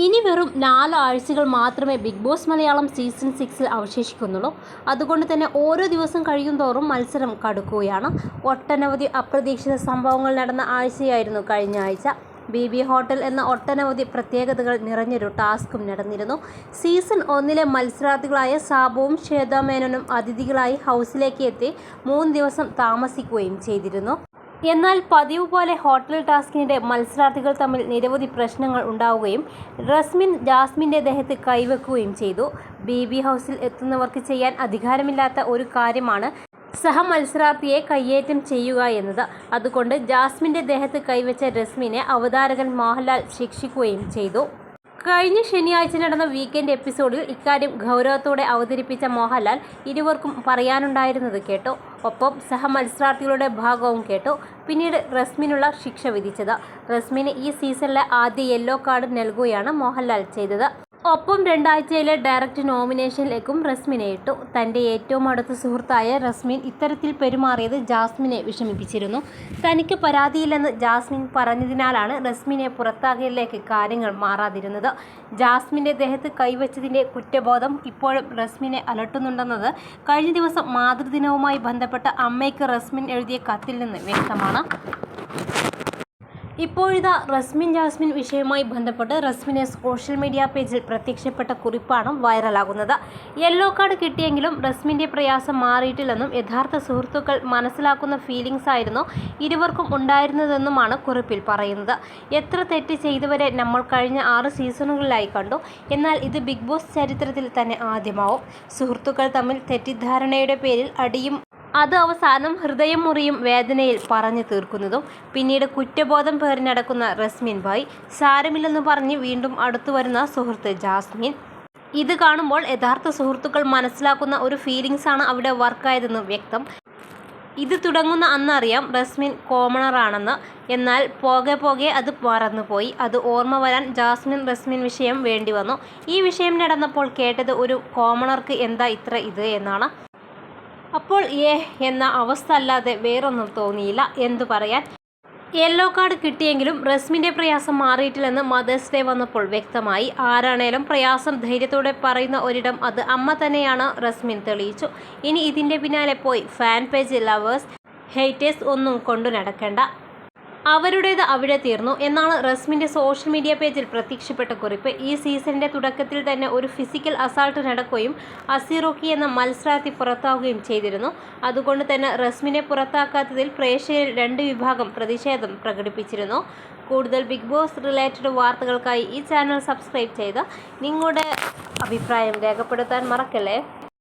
ഇനി വെറും 4 ആഴ്ചകൾ മാത്രമേ ബിഗ് ബോസ് മലയാളം സീസൺ 6 അവശേഷിക്കുന്നുള്ളൂ. അതുകൊണ്ട് തന്നെ ഓരോ ദിവസം കഴിയുന്തോറും മത്സരം കടുക്കുകയാണ്. ഒട്ടനവധി അപ്രതീക്ഷിത സംഭവങ്ങൾ നടന്ന ആഴ്ചയായിരുന്നു കഴിഞ്ഞ ആഴ്ച. BB ഹോട്ടൽ എന്ന ഒട്ടനവധി പ്രത്യേകതകൾ നിറഞ്ഞൊരു ടാസ്കും നടന്നിരുന്നു. സീസൺ 1 മത്സരാർത്ഥികളായ സാബുവും ശ്വേതാ മേനോനും അതിഥികളായി ഹൗസിലേക്ക് എത്തി 3 ദിവസം താമസിക്കുകയും ചെയ്തിരുന്നു. എന്നാൽ പതിവ് പോലെ ഹോട്ടൽ ടാസ്കിനിടെ മത്സരാർത്ഥികൾ തമ്മിൽ നിരവധി പ്രശ്നങ്ങൾ ഉണ്ടാവുകയും റസ്മിൻ ജാസ്മിൻ്റെ ദേഹത്ത് കൈവെക്കുകയും ചെയ്തു. BB ഹൗസിൽ എത്തുന്നവർക്ക് ചെയ്യാൻ അധികാരമില്ലാത്ത ഒരു കാര്യമാണ് സഹമത്സരാർത്ഥിയെ കയ്യേറ്റം ചെയ്യുക എന്നത്. അതുകൊണ്ട് ജാസ്മിൻ്റെ ദേഹത്ത് കൈവച്ച റസ്മിനെ അവതാരകൻ മോഹൻലാൽ ശിക്ഷിക്കുകയും ചെയ്തു. കഴിഞ്ഞ ശനിയാഴ്ച നടന്ന വീക്കെൻഡ് എപ്പിസോഡിൽ ഇക്കാര്യം ഗൗരവത്തോടെ അവതരിപ്പിച്ച മോഹൻലാൽ ഇരുവർക്കും പറയാനുണ്ടായിരുന്നത് കേട്ടു. ഒപ്പം സഹമത്സരാർത്ഥികളുടെ ഭാഗവും കേട്ടു. പിന്നീട് റസ്മിനുള്ള ശിക്ഷ വിധിച്ചത്. റസ്മിന് ഈ സീസണിലെ ആദ്യ യെല്ലോ കാർഡ് നൽകുകയാണ് മോഹൻലാൽ ചെയ്തത്. ഒപ്പം 2 ആഴ്ചയിലെ ഡയറക്റ്റ് നോമിനേഷനിലേക്കും റസ്മിനെ ഇട്ടു. തൻ്റെ ഏറ്റവും അടുത്ത സുഹൃത്തായ റസ്മിൻ ഇത്തരത്തിൽ പെരുമാറിയത് ജാസ്മിനെ വിഷമിപ്പിച്ചിരുന്നു. തനിക്ക് പരാതിയില്ലെന്ന് ജാസ്മിൻ പറഞ്ഞതിനാലാണ് റസ്മിനെ പുറത്താക്കലിലേക്ക് കാര്യങ്ങൾ മാറാതിരുന്നത്. ജാസ്മിൻ്റെ ദേഹത്ത് കൈവച്ചതിൻ്റെ കുറ്റബോധം ഇപ്പോഴും റസ്മിനെ അലട്ടുന്നുണ്ടെന്നത് കഴിഞ്ഞ ദിവസം മാതൃദിനവുമായി ബന്ധപ്പെട്ട അമ്മയ്ക്ക് റസ്മിൻ എഴുതിയ കത്തിൽ നിന്ന് വ്യക്തമാണ്. ഇപ്പോഴിതാ റസ്മിൻ ജാസ്മിൻ വിഷയവുമായി ബന്ധപ്പെട്ട് റസ്മിനെ സോഷ്യൽ മീഡിയ പേജിൽ പ്രത്യക്ഷപ്പെട്ട കുറിപ്പാണ് വൈറലാകുന്നത്. യെല്ലോ കാർഡ് കിട്ടിയെങ്കിലും റസ്മിൻ്റെ പ്രയാസം മാറിയിട്ടില്ലെന്നും യഥാർത്ഥ സുഹൃത്തുക്കൾ മനസ്സിലാക്കുന്ന ഫീലിംഗ്സ് ആയിരുന്നു ഇരുവർക്കും ഉണ്ടായിരുന്നതെന്നുമാണ് കുറിപ്പിൽ പറയുന്നത്. എത്ര തെറ്റ് ചെയ്തവരെ നമ്മൾ കഴിഞ്ഞ 6 സീസണുകളിലായി കണ്ടു. എന്നാൽ ഇത് ബിഗ് ബോസ് ചരിത്രത്തിൽ തന്നെ ആദ്യമാവും. സുഹൃത്തുക്കൾ തമ്മിൽ തെറ്റിദ്ധാരണയുടെ പേരിൽ അടിയും അത് അവസാനം ഹൃദയം മുറിയും വേദനയിൽ പറഞ്ഞു തീർക്കുന്നതും. പിന്നീട് കുറ്റബോധം പേറി നടക്കുന്ന റസ്മിൻ ഭായ്, സാരമില്ലെന്ന് പറഞ്ഞ് വീണ്ടും അടുത്തു വരുന്ന സുഹൃത്ത് ജാസ്മിൻ. ഇത് കാണുമ്പോൾ യഥാർത്ഥ സുഹൃത്തുക്കൾ മനസ്സിലാക്കുന്ന ഒരു ഫീലിംഗ്സാണ് അവിടെ വർക്കായതെന്ന് വ്യക്തം. ഇത് തുടങ്ങുന്ന അന്നറിയാം റസ്മിൻ കോമണറാണെന്ന്. എന്നാൽ പോകെ പോകെ അത് മറന്നുപോയി. അത് ഓർമ്മ വരാൻ ജാസ്മിൻ റസ്മിൻ വിഷയം വേണ്ടി വന്നു. ഈ വിഷയം നടന്നപ്പോൾ കേട്ടത് ഒരു കോമണർക്ക് എന്താ ഇത്ര ഇത് എന്നാണ്. അപ്പോൾ എന്ന അവസ്ഥ അല്ലാതെ വേറൊന്നും തോന്നിയില്ല. എന്തു പറയാൻ. യെല്ലോ കാർഡ് കിട്ടിയെങ്കിലും റസ്മിൻ്റെ പ്രയാസം മാറിയിട്ടില്ലെന്ന് മദേഴ്സ് ഡേ വന്നപ്പോൾ വ്യക്തമായി. ആരാണേലും പ്രയാസം ധൈര്യത്തോടെ പറയുന്ന ഒരിടം അത് അമ്മ തന്നെയാണ് റസ്മിൻ തെളിയിച്ചു. ഇനി ഇതിൻ്റെ പിന്നാലെ പോയി ഫാൻ പേജ് ലവേഴ്സ് ഹെയ്റ്റേഴ്സ് ഒന്നും കൊണ്ടു നടക്കേണ്ട. അവരുടേത് അവിടെ തീർന്നു എന്നാണ് റസ്മിൻ്റെ സോഷ്യൽ മീഡിയ പേജിൽ പ്രത്യക്ഷപ്പെട്ട കുറിപ്പ്. ഈ സീസണിൻ്റെ തുടക്കത്തിൽ തന്നെ ഒരു ഫിസിക്കൽ അസാൾട്ട് നടക്കുകയും അസിറോക്കി എന്ന മത്സരാർത്ഥി പുറത്താവുകയും ചെയ്തിരുന്നു. അതുകൊണ്ട് തന്നെ റസ്മിനെ പുറത്താക്കാത്തതിൽ പ്രേക്ഷകരിൽ 2 വിഭാഗം പ്രതിഷേധം പ്രകടിപ്പിച്ചിരുന്നു. കൂടുതൽ ബിഗ് ബോസ് റിലേറ്റഡ് വാർത്തകൾക്കായി ഈ ചാനൽ സബ്സ്ക്രൈബ് ചെയ്ത് നിങ്ങളുടെ അഭിപ്രായം രേഖപ്പെടുത്താൻ മറക്കല്ലേ.